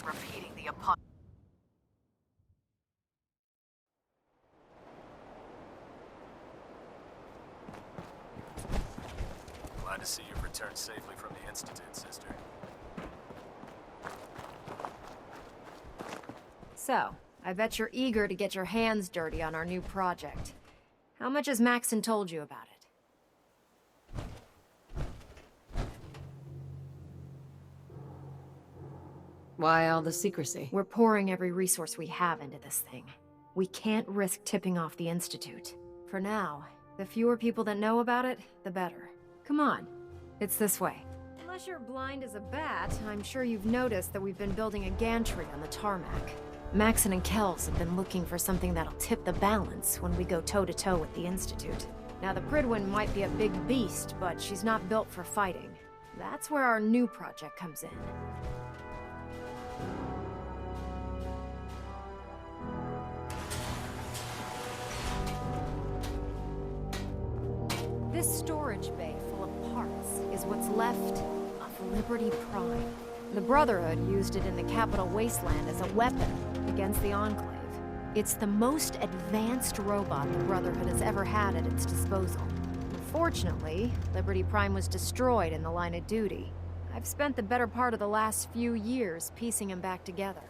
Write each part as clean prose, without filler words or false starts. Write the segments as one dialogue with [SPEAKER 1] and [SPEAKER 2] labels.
[SPEAKER 1] repeating the upon.
[SPEAKER 2] Glad to see you've returned safely from the Institute, sister.
[SPEAKER 3] So, I bet you're eager to get your hands dirty on our new project. How much has Maxon told you about it?
[SPEAKER 4] Why all the secrecy?
[SPEAKER 3] We're pouring every resource we have into this thing. We can't risk tipping off the Institute. For now, the fewer people that know about it, the better. Come on, it's this way. Unless you're blind as a bat, I'm sure you've noticed that we've been building a gantry on the tarmac. Maxon and Kells have been looking for something that'll tip the balance when we go toe-to-toe with the Institute. Now, the Pridwin might be a big beast, but she's not built for fighting. That's where our new project comes in. This storage bay full of parts is what's left of Liberty Prime. The Brotherhood used it in the Capital Wasteland as a weapon against the Enclave. It's the most advanced robot the Brotherhood has ever had at its disposal. Unfortunately, Liberty Prime was destroyed in the line of duty. I've spent the better part of the last few years piecing him back together.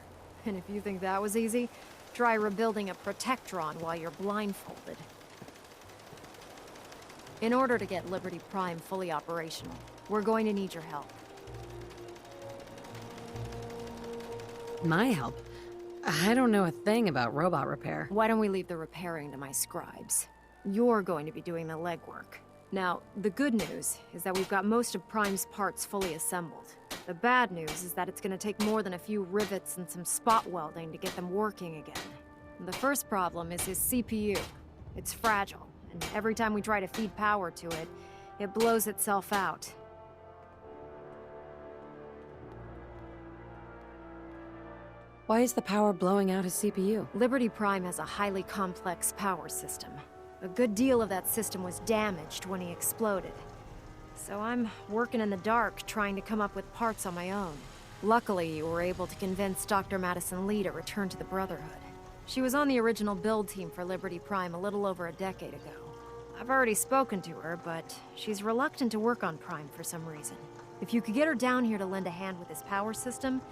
[SPEAKER 3] And if you think that was easy, try rebuilding a Protectron while you're blindfolded. In order to get Liberty Prime fully operational, we're going to need your help.
[SPEAKER 4] My help? I don't know a thing about robot repair.
[SPEAKER 3] Why don't we leave the repairing to my scribes? You're going to be doing the legwork. Now, the good news is that we've got most of Prime's parts fully assembled. The bad news is that it's going to take more than a few rivets and some spot welding to get them working again. The first problem is his CPU. It's fragile, and every time we try to feed power to it, it blows itself out.
[SPEAKER 4] Why is the power blowing out his CPU?
[SPEAKER 3] Liberty Prime has a highly complex power system. A good deal of that system was damaged when he exploded. So I'm working in the dark, trying to come up with parts on my own. Luckily, you were able to convince Dr. Madison Lee to return to the Brotherhood. She was on the original build team for Liberty Prime a little over a decade ago. I've already spoken to her, but she's reluctant to work on Prime for some reason. If you could get her down here to lend a hand with his power system,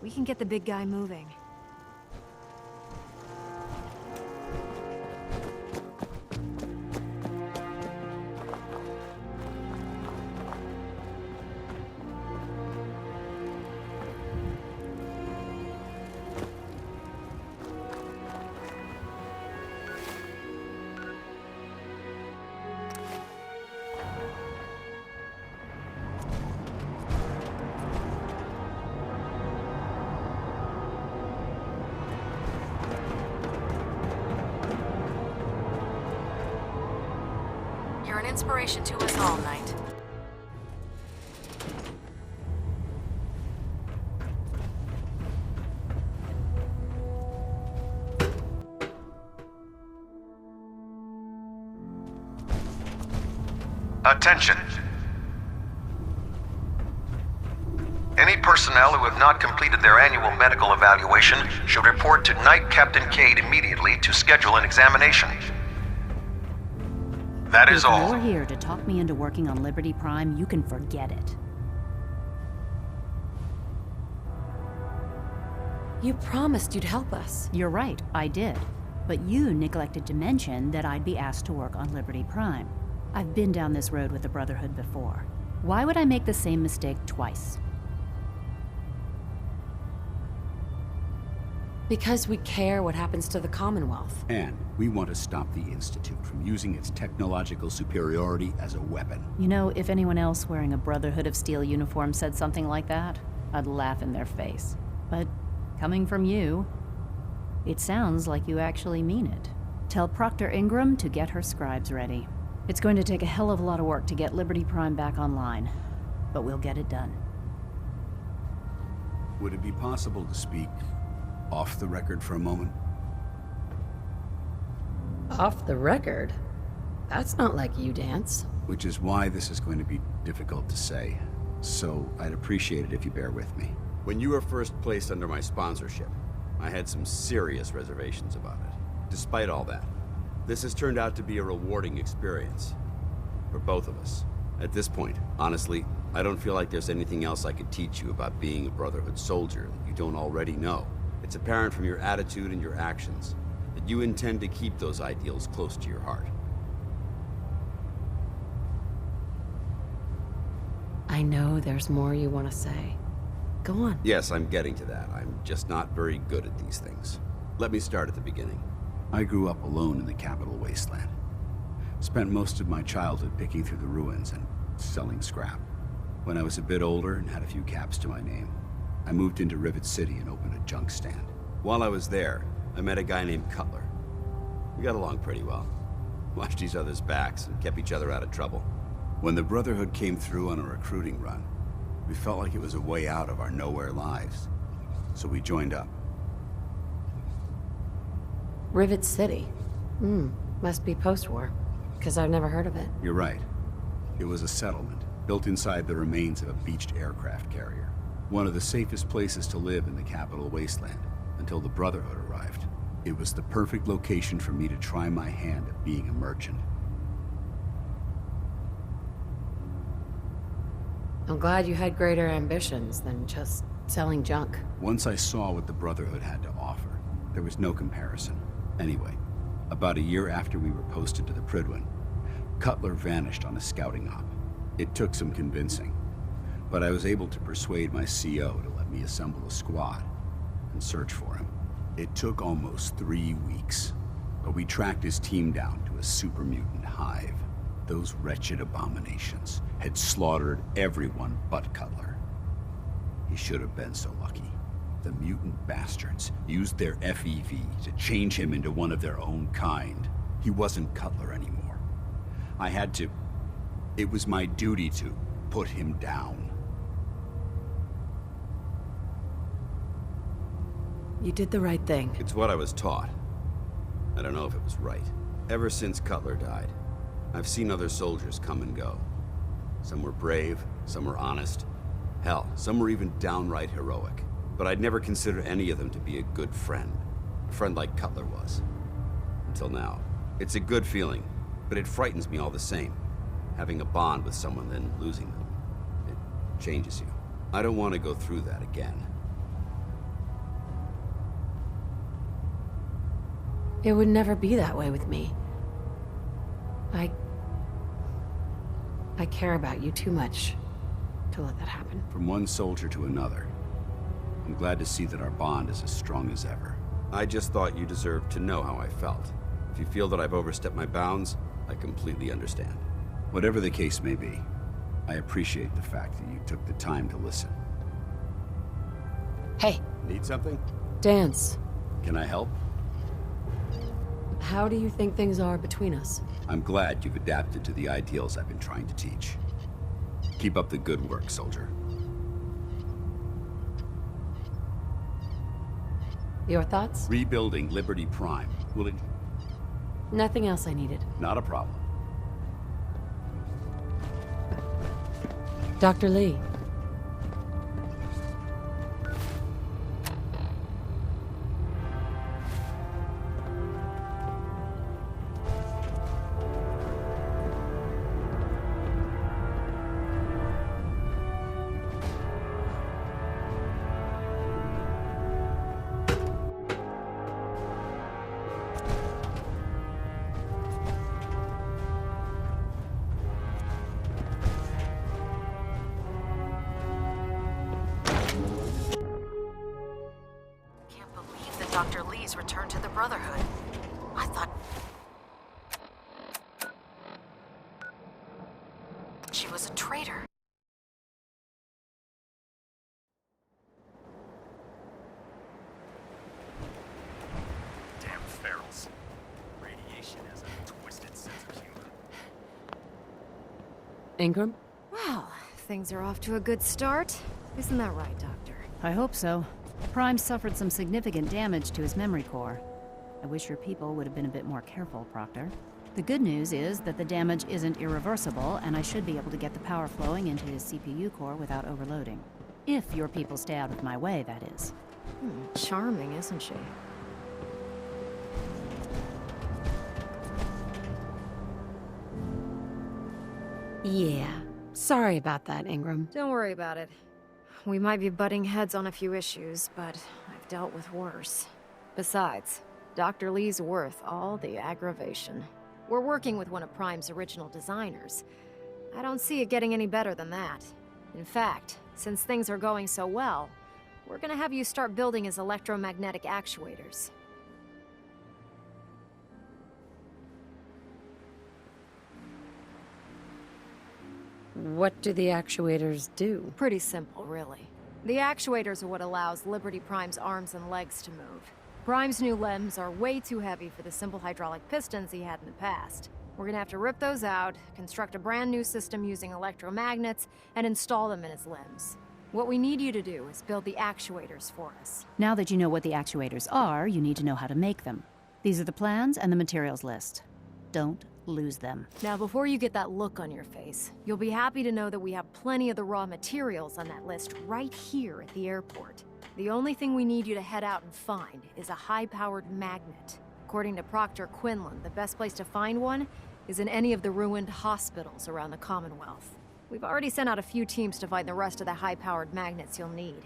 [SPEAKER 3] we can get the big guy moving.
[SPEAKER 1] You're an inspiration to us all, Knight.
[SPEAKER 5] Attention. Any personnel who have not completed their annual medical evaluation should report to Knight Captain Cade immediately to schedule an examination. That is all.
[SPEAKER 6] If you're here to talk me into working on Liberty Prime, you can forget it.
[SPEAKER 4] You promised you'd help us.
[SPEAKER 6] You're right, I did. But you neglected to mention that I'd be asked to work on Liberty Prime. I've been down this road with the Brotherhood before. Why would I make the same mistake twice?
[SPEAKER 4] Because we care what happens to the Commonwealth.
[SPEAKER 7] And we want to stop the Institute from using its technological superiority as a weapon.
[SPEAKER 6] You know, if anyone else wearing a Brotherhood of Steel uniform said something like that, I'd laugh in their face. But coming from you, it sounds like you actually mean it. Tell Proctor Ingram to get her scribes ready. It's going to take a hell of a lot of work to get Liberty Prime back online, but we'll get it done.
[SPEAKER 7] Would it be possible to speak off the record for a moment?
[SPEAKER 4] Off the record? That's not like you, Dance.
[SPEAKER 7] Which is why this is going to be difficult to say. So I'd appreciate it if you bear with me.
[SPEAKER 8] When you were first placed under my sponsorship, I had some serious reservations about it. Despite all that, this has turned out to be a rewarding experience. For both of us. At this point, honestly, I don't feel like there's anything else I could teach you about being a Brotherhood soldier that you don't already know. It's apparent from your attitude and your actions that you intend to keep those ideals close to your heart.
[SPEAKER 4] I know there's more you want to say. Go on.
[SPEAKER 8] Yes, I'm getting to that. I'm just not very good at these things. Let me start at the beginning.
[SPEAKER 7] I grew up alone in the capital wasteland. Spent most of my childhood picking through the ruins and selling scrap. When I was a bit older and had a few caps to my name, I moved into Rivet City and opened a junk stand.
[SPEAKER 8] While I was there, I met a guy named Cutler. We got along pretty well. Watched each other's backs and kept each other out of trouble. When the Brotherhood came through on a recruiting run, we felt like it was a way out of our nowhere lives. So we joined up.
[SPEAKER 4] Rivet City. Must be post-war, because I've never heard of it.
[SPEAKER 7] You're right. It was a settlement, built inside the remains of a beached aircraft carrier. One of the safest places to live in the capital wasteland, until the Brotherhood arrived. It was the perfect location for me to try my hand at being a merchant.
[SPEAKER 4] I'm glad you had greater ambitions than just selling junk.
[SPEAKER 7] Once I saw what the Brotherhood had to offer, there was no comparison. Anyway, about a year after we were posted to the Prydwen, Cutler vanished on a scouting op. It took some convincing, but I was able to persuade my CO to let me assemble a squad and search for him. It took almost 3 weeks, but we tracked his team down to a super mutant hive. Those wretched abominations had slaughtered everyone but Cutler. He should have been so lucky. The mutant bastards used their FEV to change him into one of their own kind. He wasn't Cutler anymore. I had to... It was my duty to put him down.
[SPEAKER 4] You did the right thing.
[SPEAKER 8] It's what I was taught. I don't know if it was right. Ever since Cutler died, I've seen other soldiers come and go. Some were brave, some were honest. Hell, some were even downright heroic. But I'd never consider any of them to be a good friend. A friend like Cutler was. Until now. It's a good feeling, but it frightens me all the same. Having a bond with someone, then losing them. It changes you. I don't want to go through that again.
[SPEAKER 4] It would never be that way with me. I care about you too much to let that happen.
[SPEAKER 7] From one soldier to another, I'm glad to see that our bond is as strong as ever.
[SPEAKER 8] I just thought you deserved to know how I felt. If you feel that I've overstepped my bounds, I completely understand.
[SPEAKER 7] Whatever the case may be, I appreciate the fact that you took the time to listen.
[SPEAKER 4] Hey,
[SPEAKER 8] Need something?
[SPEAKER 4] dance.
[SPEAKER 7] Can I help?
[SPEAKER 4] How do you think things are between us?
[SPEAKER 7] I'm glad you've adapted to the ideals I've been trying to teach. Keep up the good work, soldier.
[SPEAKER 4] Your thoughts?
[SPEAKER 7] Rebuilding Liberty Prime will...
[SPEAKER 4] Nothing else I needed.
[SPEAKER 7] Not a problem.
[SPEAKER 4] Dr. Lee.
[SPEAKER 1] Can't believe that Dr. Lee's returned to the Brotherhood. I thought she was a traitor.
[SPEAKER 2] Damn ferals. Radiation has a twisted sense of humor.
[SPEAKER 4] Ingram?
[SPEAKER 3] Well, things are off to a good start. Isn't that right, Doctor?
[SPEAKER 6] I hope so. Prime suffered some significant damage to his memory core. I wish your people would have been a bit more careful, Proctor. The good news is that the damage isn't irreversible, and I should be able to get the power flowing into his CPU core without overloading. If your people stay out of my way, that is.
[SPEAKER 3] Charming, isn't she?
[SPEAKER 4] Yeah. Sorry about that, Ingram.
[SPEAKER 3] Don't worry about it. We might be butting heads on a few issues, but I've dealt with worse. Besides, Dr. Lee's worth all the aggravation. We're working with one of Prime's original designers. I don't see it getting any better than that. In fact, since things are going so well, we're gonna have you start building his electromagnetic actuators.
[SPEAKER 4] What do the actuators do?
[SPEAKER 3] Pretty simple, really. The actuators are what allows Liberty Prime's arms and legs to move. Prime's new limbs are way too heavy for the simple hydraulic pistons he had in the past. We're gonna have to rip those out, construct a brand new system using electromagnets, and install them in his limbs. What we need you to do is build the actuators for us.
[SPEAKER 6] Now that you know what the actuators are, you need to know how to make them. These are the plans and the materials list. Don't lose them.
[SPEAKER 3] Now, before you get that look on your face, you'll be happy to know that we have plenty of the raw materials on that list right here at the airport. The only thing we need you to head out and find is a high-powered magnet. According to Proctor Quinlan, the best place to find one is in any of the ruined hospitals around the Commonwealth. We've already sent out a few teams to find the rest of the high-powered magnets you'll need.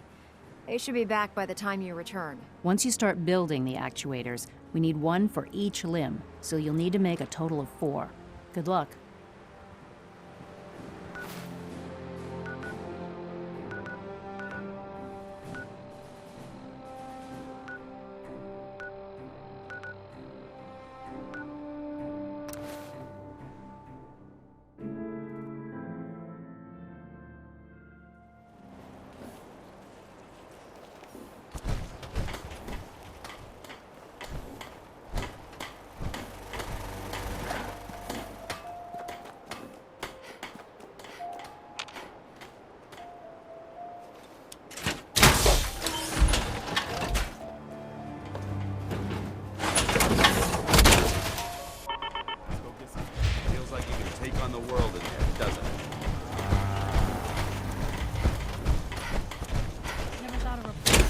[SPEAKER 3] They should be back by the time you return.
[SPEAKER 6] Once you start building the actuators, we need one for each limb, so you'll need to make a total of 4. Good luck.
[SPEAKER 8] Feels like you can take on the world in there, doesn't it?
[SPEAKER 9] Never thought a reporter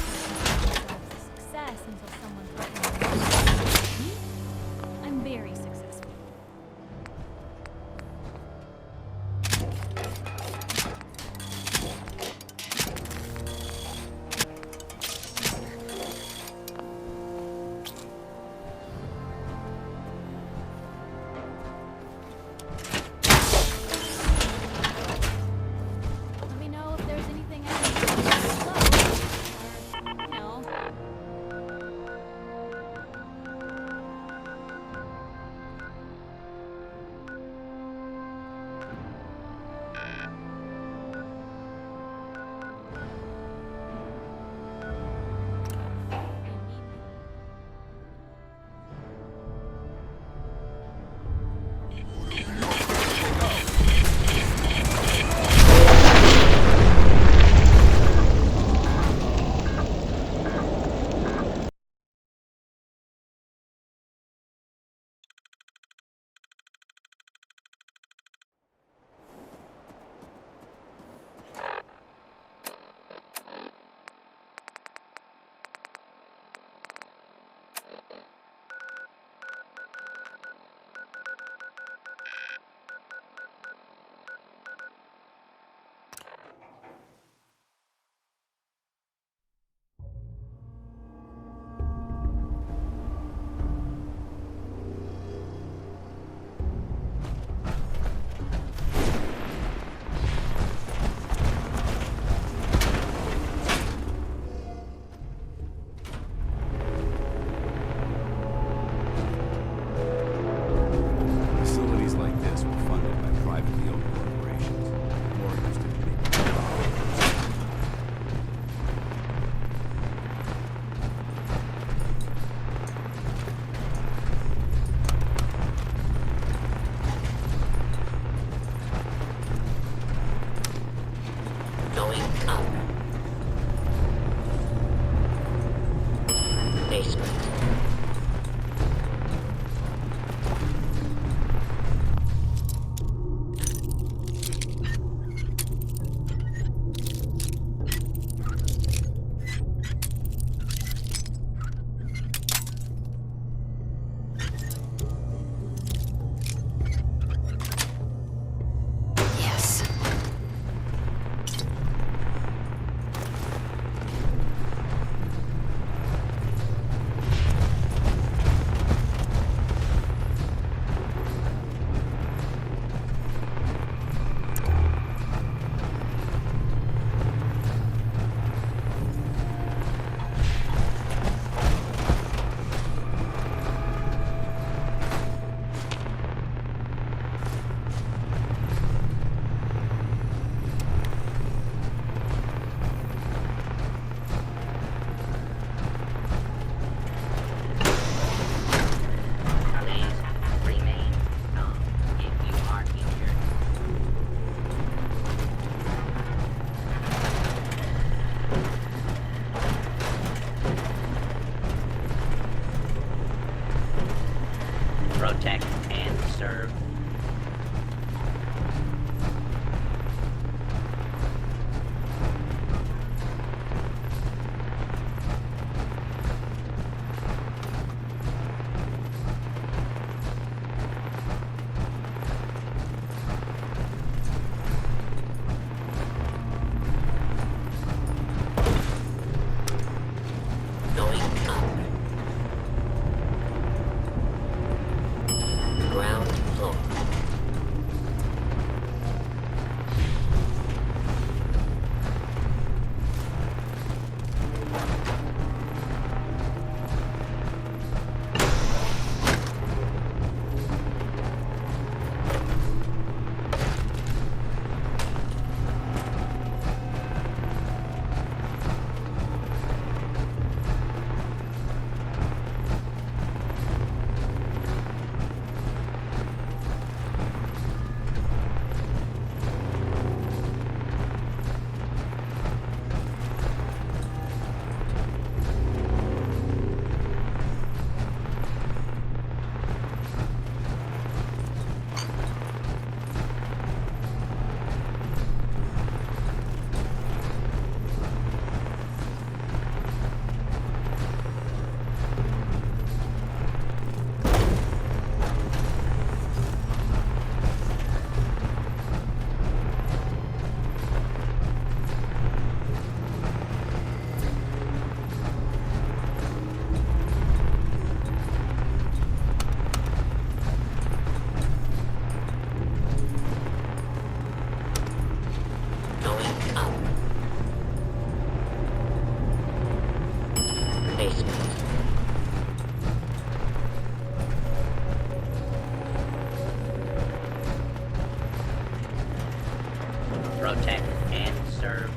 [SPEAKER 9] was a success until someone threatened me. I'm very successful. Let me know if there's anything I can do to slow, or, you know.
[SPEAKER 7] Facilities like this were funded by privately owned corporations. Warriors didn't make them.
[SPEAKER 10] Going up. Basement. basement. Protect and serve.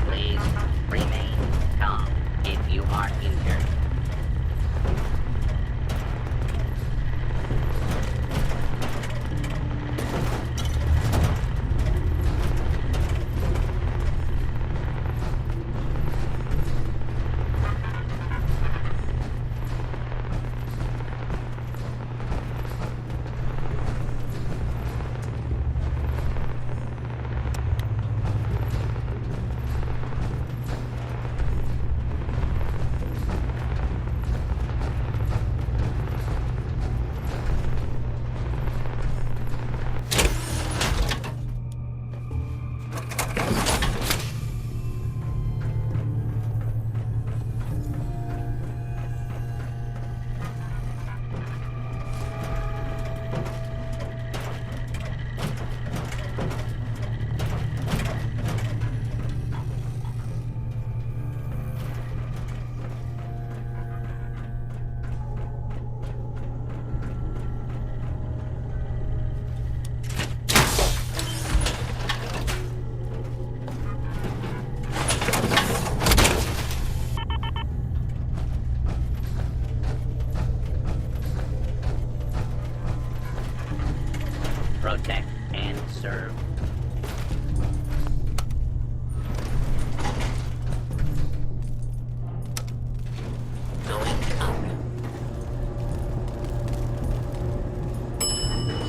[SPEAKER 10] Please remain calm if you are injured. Protect and serve. Going up.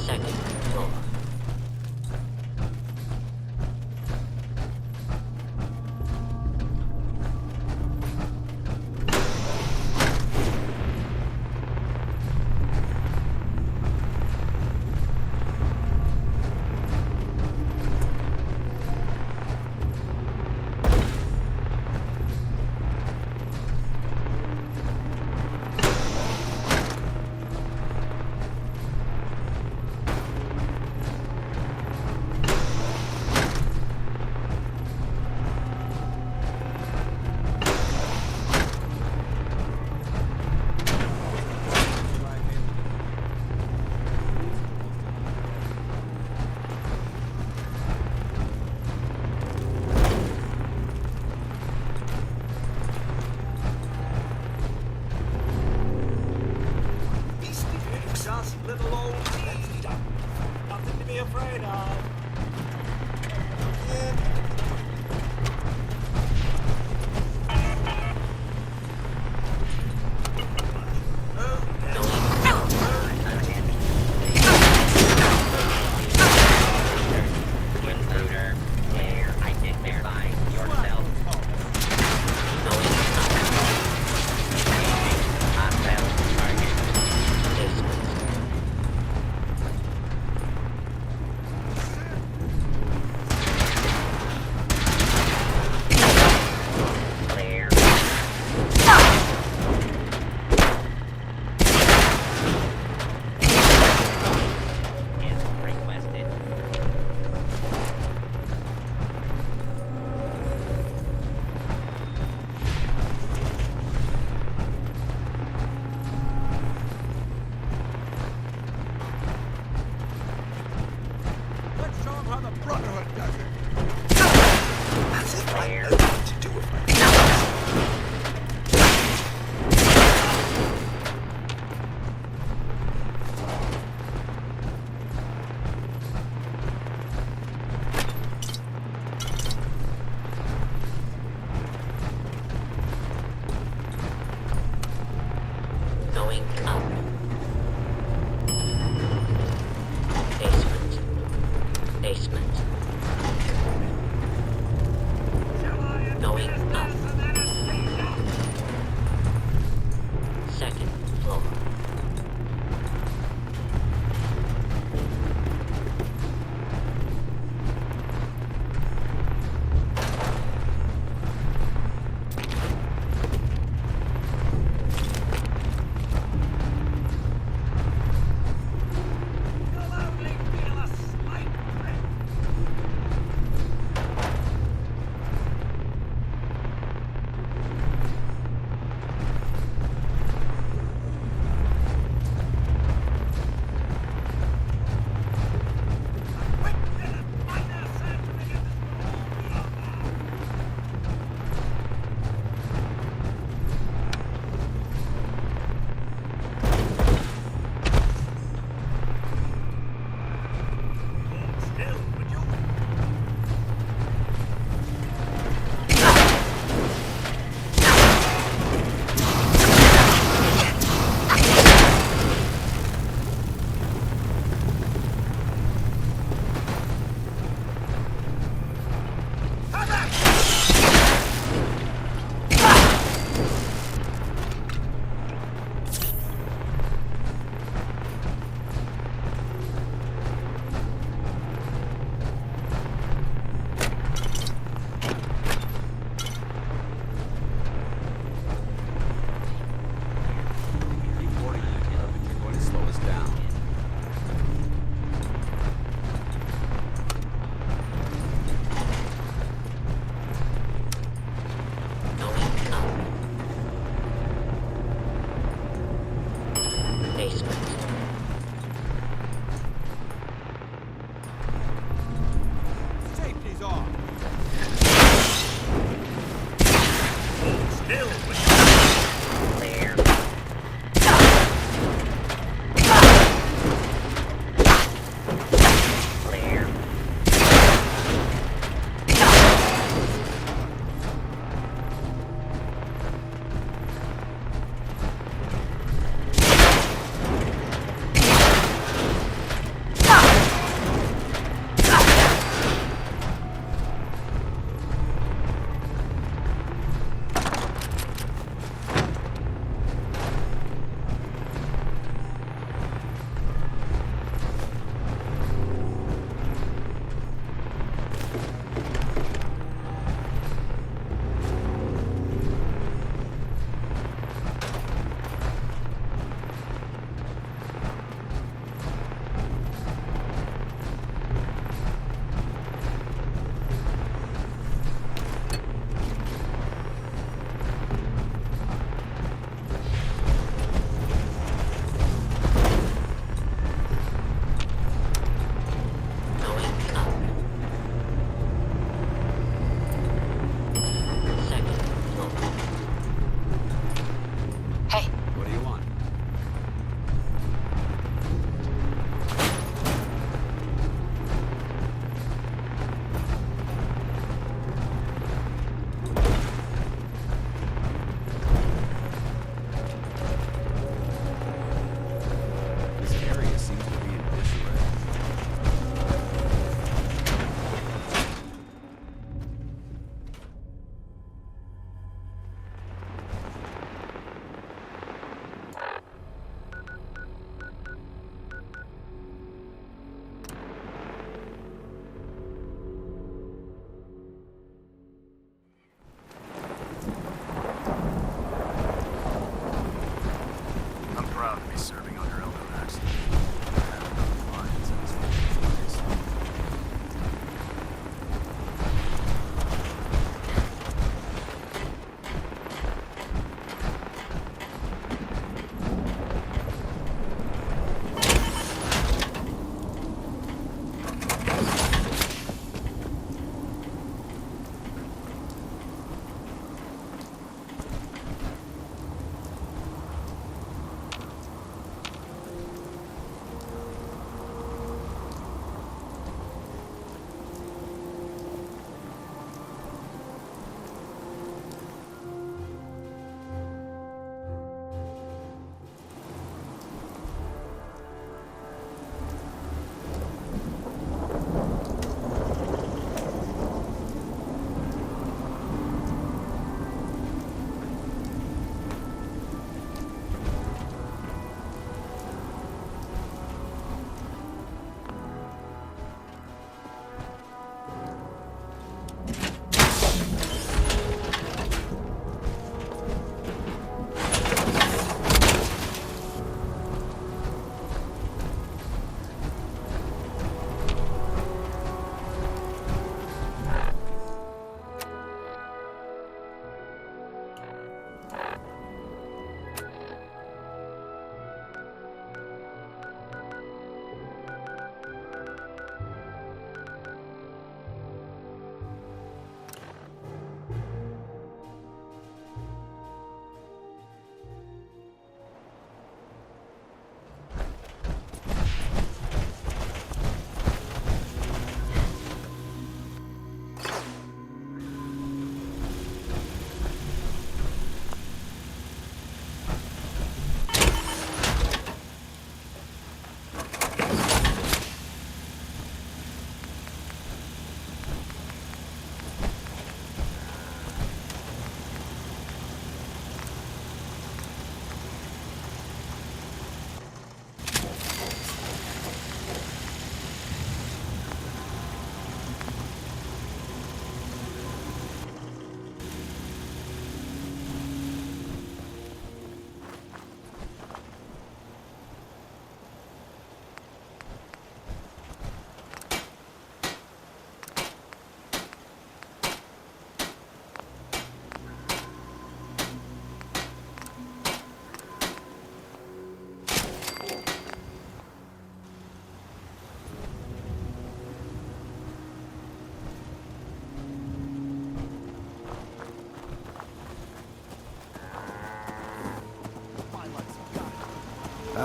[SPEAKER 10] Second floor.
[SPEAKER 11] Little old me. Nothing to be afraid of.
[SPEAKER 10] Intruder, there, identify yourself. Hostile target. Basement. Clear. Is requested.
[SPEAKER 11] Let's show 'em how the Brotherhood does it.
[SPEAKER 10] As if I know
[SPEAKER 11] what to do with my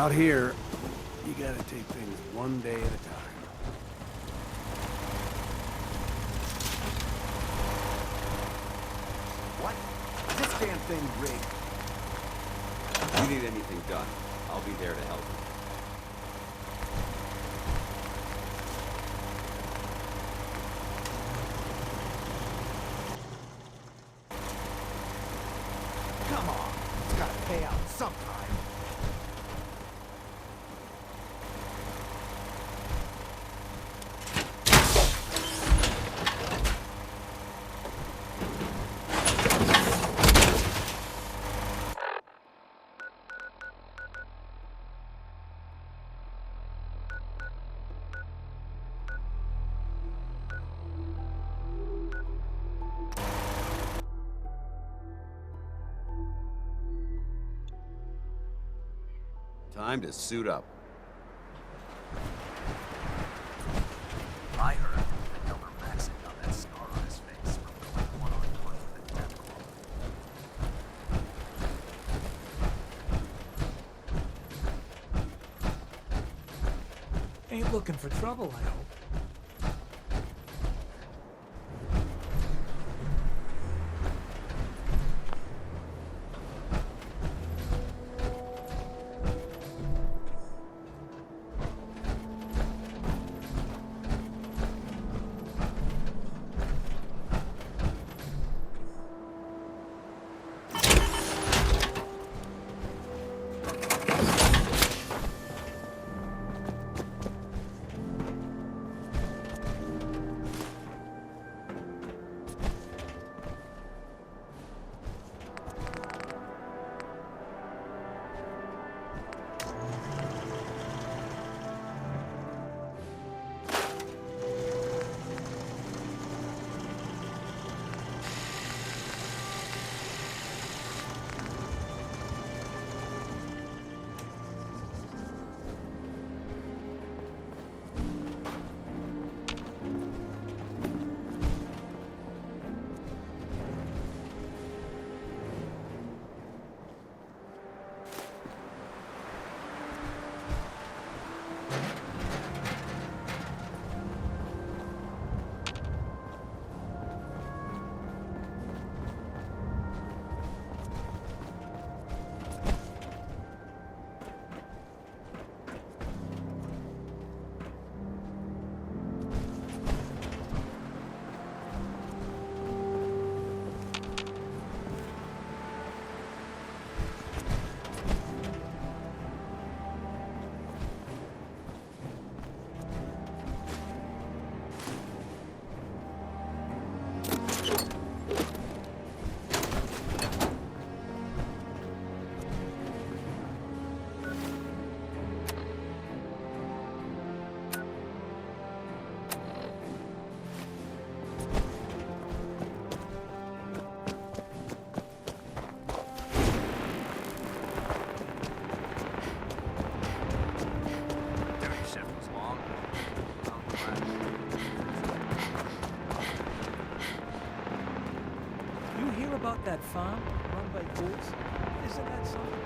[SPEAKER 12] Out here, you gotta take things one day at a time.
[SPEAKER 7] What? Is this damn thing rigged?
[SPEAKER 8] If you need anything done, I'll be there to help you.
[SPEAKER 11] Come on. It's gotta pay out sometime.
[SPEAKER 8] Time to suit up.
[SPEAKER 2] I heard that Elmer Maxon got that scar on his face from going one-on-one with the death claw.
[SPEAKER 11] Ain't looking for trouble, I hope. About that farm run by ghouls? Isn't that something?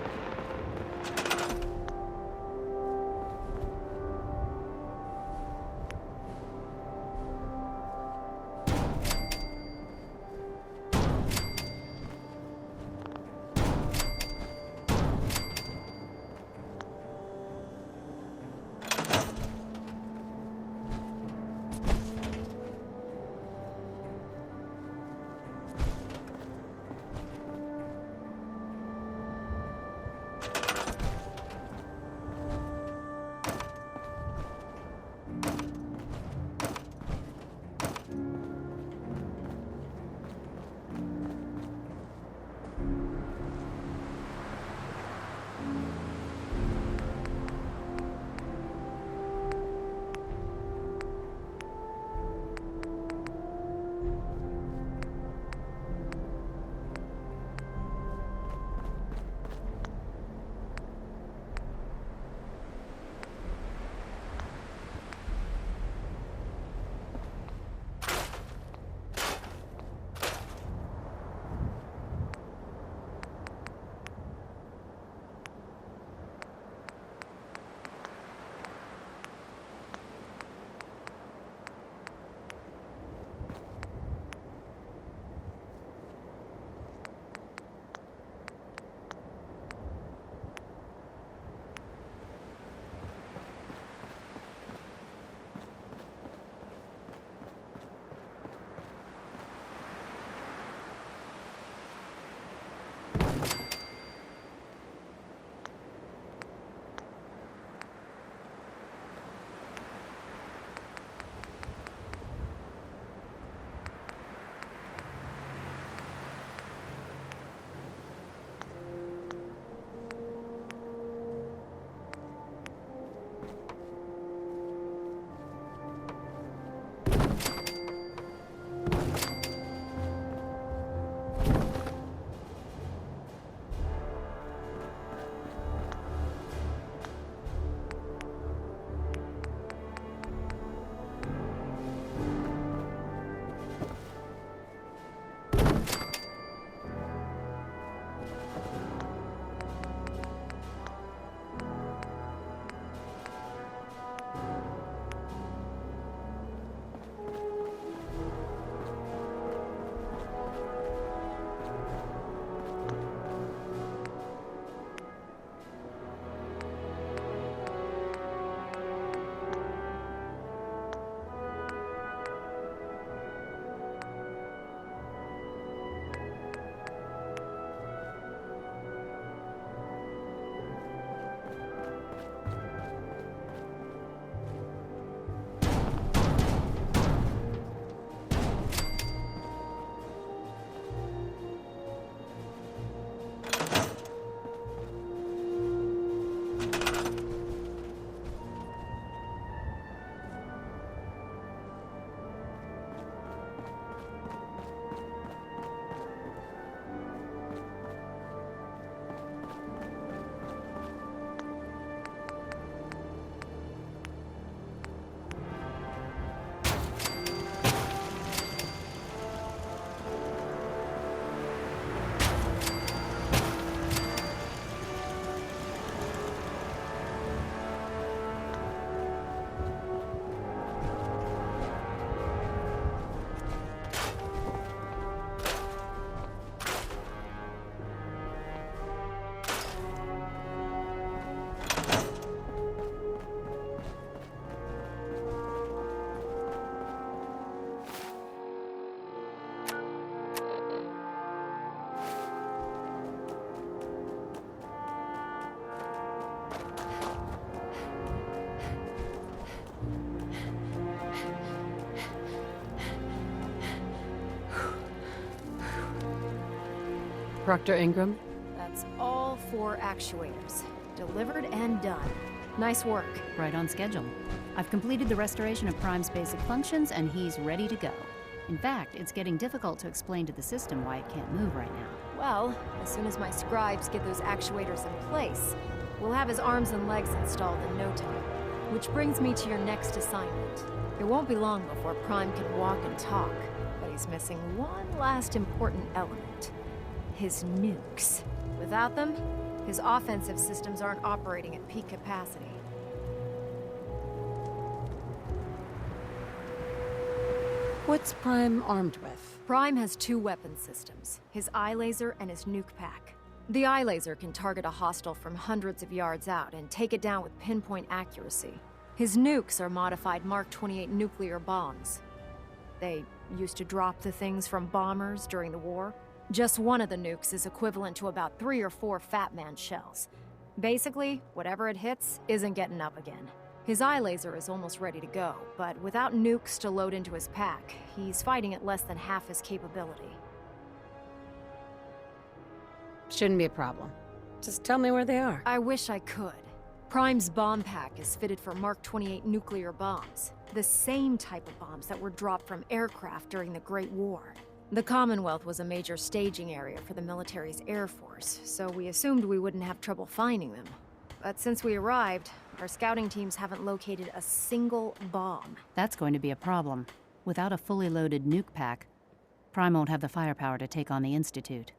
[SPEAKER 4] Proctor Ingram?
[SPEAKER 3] That's all 4 actuators. Delivered and done. Nice work.
[SPEAKER 6] Right on schedule. I've completed the restoration of Prime's basic functions, and he's ready to go. In fact, it's getting difficult to explain to the system why it can't move right now.
[SPEAKER 3] Well, as soon as my scribes get those actuators in place, we'll have his arms and legs installed in no time. Which brings me to your next assignment. It won't be long before Prime can walk and talk, but he's missing one last important element. His nukes. Without them, his offensive systems aren't operating at peak capacity.
[SPEAKER 4] What's Prime armed with?
[SPEAKER 3] Prime has 2 weapon systems, his eye laser and his nuke pack. The eye laser can target a hostile from hundreds of yards out and take it down with pinpoint accuracy. His nukes are modified Mark 28 nuclear bombs. They used to drop the things from bombers during the war. Just one of the nukes is equivalent to about 3 or 4 Fat Man shells. Basically, whatever it hits isn't getting up again. His eye laser is almost ready to go, but without nukes to load into his pack, he's fighting at less than half his capability.
[SPEAKER 4] Shouldn't be a problem. Just tell me where they are.
[SPEAKER 3] I wish I could. Prime's bomb pack is fitted for Mark 28 nuclear bombs, the same type of bombs that were dropped from aircraft during the Great War. The Commonwealth was a major staging area for the military's air force, so we assumed we wouldn't have trouble finding them. But since we arrived, our scouting teams haven't located a single bomb.
[SPEAKER 6] That's going to be a problem. Without a fully loaded nuke pack, Prime won't have the firepower to take on the Institute.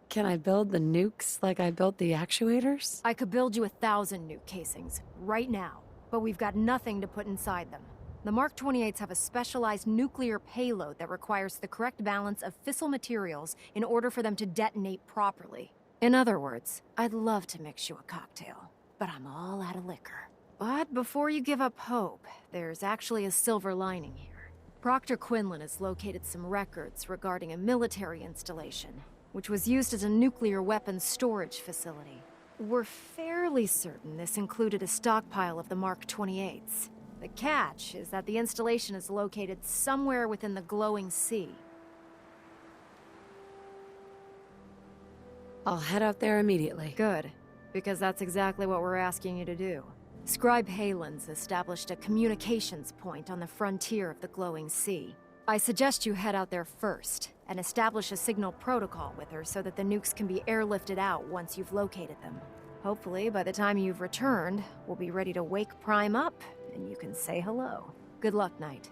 [SPEAKER 4] Can I build the nukes like I built the actuators?
[SPEAKER 3] I could build you 1,000 nuke casings, right now, but we've got nothing to put inside them. The Mark 28s have a specialized nuclear payload that requires the correct balance of fissile materials in order for them to detonate properly. In other words, I'd love to mix you a cocktail, but I'm all out of liquor. But before you give up hope, there's actually a silver lining here. Proctor Quinlan has located some records regarding a military installation, which was used as a nuclear weapons storage facility. We're fairly certain this included a stockpile of the Mark 28s. The catch is that the installation is located somewhere within the glowing sea.
[SPEAKER 4] I'll head out there immediately.
[SPEAKER 3] Good, because that's exactly what we're asking you to do. Scribe Halen's established a communications point on the frontier of the glowing sea. I suggest you head out there first, and establish a signal protocol with her so that the nukes can be airlifted out once you've located them. Hopefully, by the time you've returned, we'll be ready to wake Prime up, and you can say hello. Good luck, Knight.